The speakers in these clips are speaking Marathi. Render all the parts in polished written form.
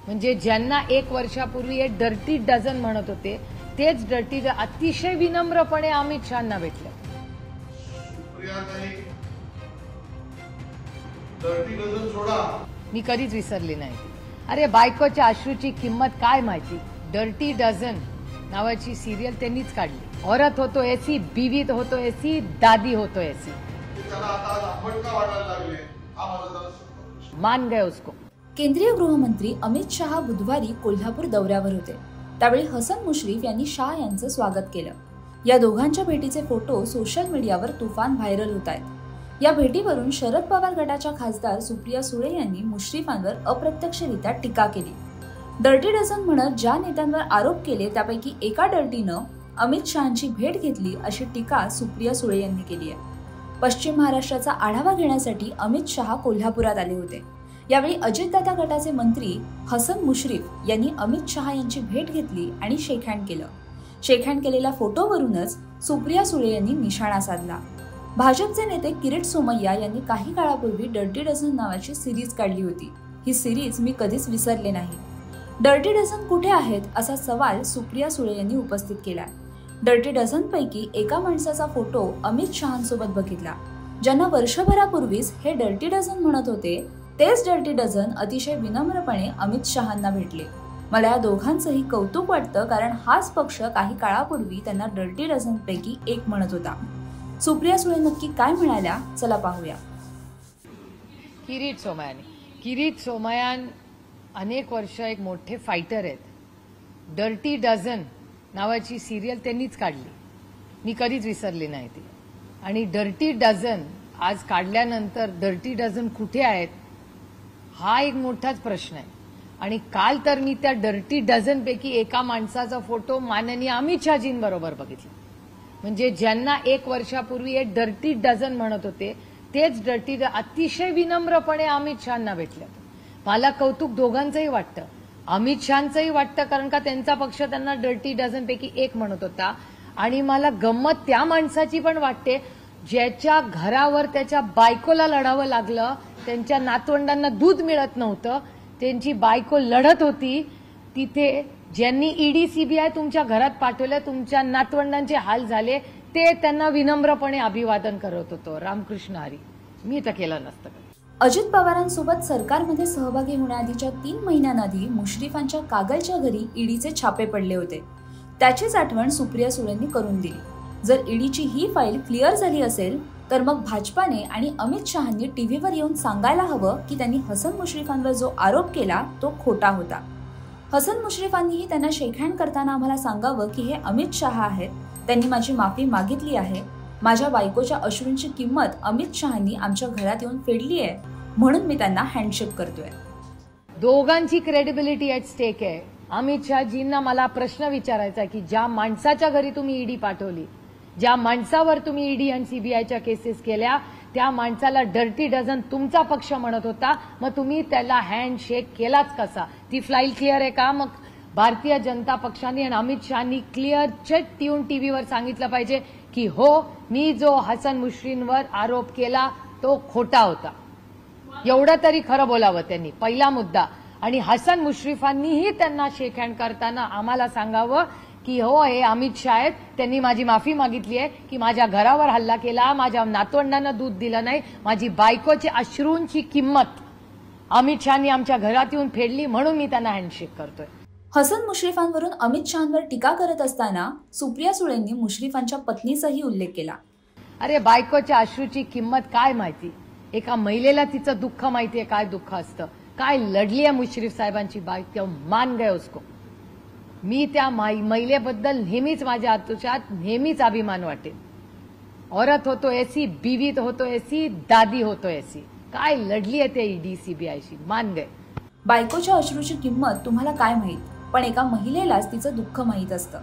म्हणजे ज्यांना एक वर्षापूर्वी डर्टी डझन म्हणत होते तेच डर्टी अतिशय विनम्रपणे अमित शहांना भेटले. डर्टी डझन सोडा, मी कधीच विसरली नाही. अरे बायकोच्या अश्रूची किंमत काय माहिती. डर्टी डझन नावाची सिरियल त्यांनीच काढली. औरत होतो ऐसी, बीवी होतो ऐसी, दादी होतो ऐसी. त्याला आता दाखवट का वाटायला लागले हा माझा मान गए उसको. केंद्रीय गृहमंत्री अमित शहा बुधवारी कोल्हापूर दौऱ्यावर होते. त्यावेळी हसन मुश्रीफ यांनी शाह यांचं स्वागत केलं. या दोघांच्या भेटीचे फोटो सोशल मीडियावर तुफान व्हायरल होत आहेत. या भेटीवरून शरद पवार गटाच्या खासदार सुप्रिया सुळे यांनी मुश्रीफांवर अप्रत्यक्षरित्या टीका केली. डर्टी डझन म्हणत ज्या नेत्यांवर आरोप केले त्यापैकी एका डर्टीनं अमित शहांची भेट घेतली अशी टीका सुप्रिया सुळे यांनी केली आहे. पश्चिम महाराष्ट्राचा आढावा घेण्यासाठी अमित शहा कोल्हापुरात आले होते. यावेळी अजितदादा गटाचे मंत्री हसन मुश्रीफ यांनी अमित शहा यांची भेट घेतली आणि शेकहँड केलं. शेकहँड केलेल्या फोटोवरूनच सुप्रिया सुळे यांनी निशाणा साधला. भाजपचे नेते किरीट सोमय्या यांनी काही काळापूर्वी डर्टी डझन नावाची सिरीज काढली होती. ही सिरीज मी कधीच विसरले नाही. डर्टी डझन कुठे आहेत असा सवाल सुप्रिया सुळे यांनी उपस्थित केला. डर्टी डझन पैकी एका माणसाचा फोटो अमित शहांसोबत बघितला. ज्यांना वर्षभरापूर्वीच हे डर्टी डझन म्हणत होते तेच डर्टी डझन अतिशय विनम्रपणे अमित शहांना भेटले. मला या दोघांचंही कौतुक वाटतं, कारण हाच पक्ष काही काळापूर्वी त्यांना डर्टी डझन पैकी एक म्हणत होता. सुप्रिया सुळे नक्की काय म्हणाल्या चला पाहूया. किरीट सोमय्यान अनेक वर्ष एक मोठे फायटर आहेत. डर्टी डझन नावाची सिरियल त्यांनीच काढली. मी कधीच विसरली नाही ती. आणि डर्टी डझन आज काढल्यानंतर डर्टी डझन कुठे आहेत हा एक मोठाच प्रश्न आहे. आणि काल तर मी त्या डर्टी डझन पैकी एका माणसाचा फोटो माननीय अमित शहाजींबरोबर बघितला. म्हणजे ज्यांना एक वर्षापूर्वी डर्टी डझन म्हणत होते तेच डर्टी अतिशय विनम्रपणे अमित शहांना भेटले. मला कौतुक दोघांचंही वाटतं. अमित शहांचंही वाटतं, कारण का त्यांचा पक्ष त्यांना डर्टी डझन पैकी एक म्हणत होता. आणि मला गंमत त्या माणसाची पण वाटते ज्याच्या घरावर त्याच्या बायकोला लढावं लागलं. त्यांच्या नातवंडांना दूध मिळत नव्हतं, त्यांची बायको लढत होती. तिथे ज्यांनी ईडी सीबीआय तुमच्या घरात पाठवलं, तुमच्या नातवंडांचे हाल झाले, ते त्यांना विनम्रपणे अभिवादन करत होतो. रामकृष्ण हरी. मी तर केलं नसतं. अजित पवारांसोबत सरकारमध्ये सहभागी होण्याआधीच्या 3 महिन्यांआधी मुश्रीफांच्या कागलच्या घरी ईडीचे छापे पडले होते. त्याचीच आठवण सुप्रिया सुळेंनी करून दिली. जर ईडीची ही फाईल क्लिअर झाली असेल तर मग भाजपाने आणि अमित शहांनी टीव्हीवर येऊन सांगायला हवं की त्यांनी हसन मुश्रीफांवर जो आरोप केला तो खोटा होता. हसन मुश्रीफांनीही त्यांना शेकहँड करताना आम्हाला सांगावं की हे अमित शहा आहेत, त्यांनी माझी माफी मागितली आहे. माझ्या बायकोच्या अश्रूंची किंमत अमित शहांनी आमच्या घरात येऊन फेडली आहे, म्हणून मी त्यांना हँडशेक करतोय. दोघांची क्रेडिबिलिटी ॲट स्टेक आहे. अमित शहाजींना मला प्रश्न विचारायचा की ज्या माणसाच्या घरी तुम्ही ईडी पाठवली, ज्या माणसावर तुम्ही ईडी आणि सीबीआयच्या केसेस केल्या, त्या माणसाला डर्टी डझन तुमचा पक्ष म्हणत होता, मग तुम्ही त्याला हँडशेक केलाच कसा? ती फ्लाईल क्लिअर आहे का? मग भारतीय जनता पक्षाने आणि अमित शहानी क्लिअर चेट येऊन टीव्हीवर सांगितलं पाहिजे की हो, मी जो हसन मुश्रीफांवर आरोप केला तो खोटा होता. एवढं तरी खरं बोलावं त्यांनी, पहिला मुद्दा. आणि हसन मुश्रीफांनीही त्यांना शेकहँड करताना आम्हाला सांगावं की हो, हे अमित शहा आहेत, त्यांनी माझी माफी मागितली आहे की माझ्या घरावर हल्ला केला, माझ्या नातवंडांना दूध दिलं नाही, माझी बायकोची अश्रूंची किंमत अमित शहानी आमच्या घरात येऊन फेडली, म्हणून मी त्यांना हँडशेक करतोय. हसन मुश्रीफांवरून अमित शहांवर टीका करत असताना सुप्रिया सुळेंनी मुश्रीफांच्या पत्नीचाही उल्लेख केला. अरे बायकोच्या अश्रूची किंमत काय माहिती. एका महिलेला तिचं दुःख माहितीये, काय दुःख असतं, काय लढली आहे मुश्रीफ साहेबांची बायको. मान गए उसको. मी त्या महिलेबद्दल नेहमीच माझ्या आतुष्यात नेहमीच अभिमान वाटेल. औरत होतो ऐसी, बीवी होतो ऐसी, दादी होतो ऐसी. काय लढली आहे ते ईडी सीबीआयशी. मान गए. बायकोच्या अश्रूची किंमत तुम्हाला काय माहित, पण एका महिलेलाच तिचं दुःख माहीत असतं.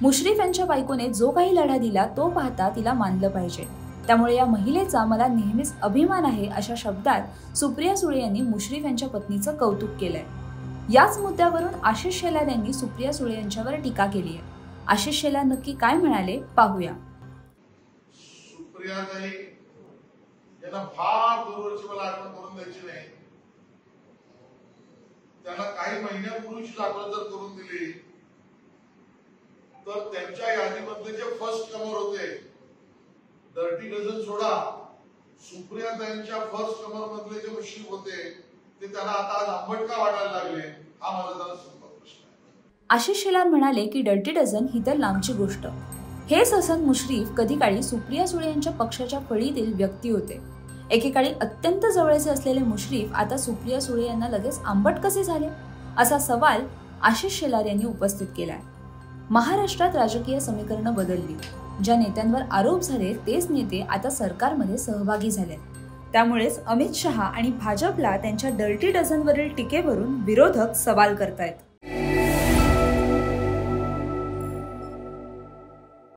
मुश्रीफ यांच्या बायकोने जो काही लढा दिला तो पाहता तिला मानलं पाहिजे. त्यामुळे या महिलेचा मला नेहमीच अभिमान आहे, अशा शब्दात सुप्रिया सुळे यांनी मुश्रीफ यांच्या पत्नीचं कौतुक केलंय. याच मुद्द्यावरून आशिष शेलार यांनी सुप्रिया सुळे यांच्यावर टीका केली आहे. आशिष शेलार नक्की काय म्हणाले पाहूया. सुप्रियाताई यांना फार दूरवरची मला आठवण करून द्यायची नाही. त्यांना काही महिन्यापूर्वीची दाखल जर करून दिली तर त्यांच्या यादीमधले जे फर्स्ट कमर होते, डर्टी डझन सोडा, सुप्रिया त्यांच्या फर्स्ट कमर मधले जे मुश्रीफ होते ते त्यांना आता आज आंबट का वाटायला लागले, हा माझा त्यांना संपर्क प्रश्न आहे. आशिष शेलार म्हणाले की डर्टी डझन ही तर लांबची गोष्ट. हेच हसन मुश्रीफ कधी काळी सुप्रिया सुळे यांच्या पक्षाच्या फळीतील व्यक्ती होते. एकेकाळी अत्यंत जवळचे असलेले मुश्रीफ आता सुप्रिया सुळे यांना लगेच आंबट कसे झाले, असा सवाल आशिष शेलार यांनी उपस्थित केलाय. महाराष्ट्रात राजकीय समीकरणं बदलली. ज्या नेत्यांवर आरोप झाले तेच नेते आता सरकारमध्ये सहभागी झाले. त्यामुळेच अमित शहा आणि भाजपला त्यांच्या डर्टी डझनवरील टीकेवरून विरोधक सवाल करतायत.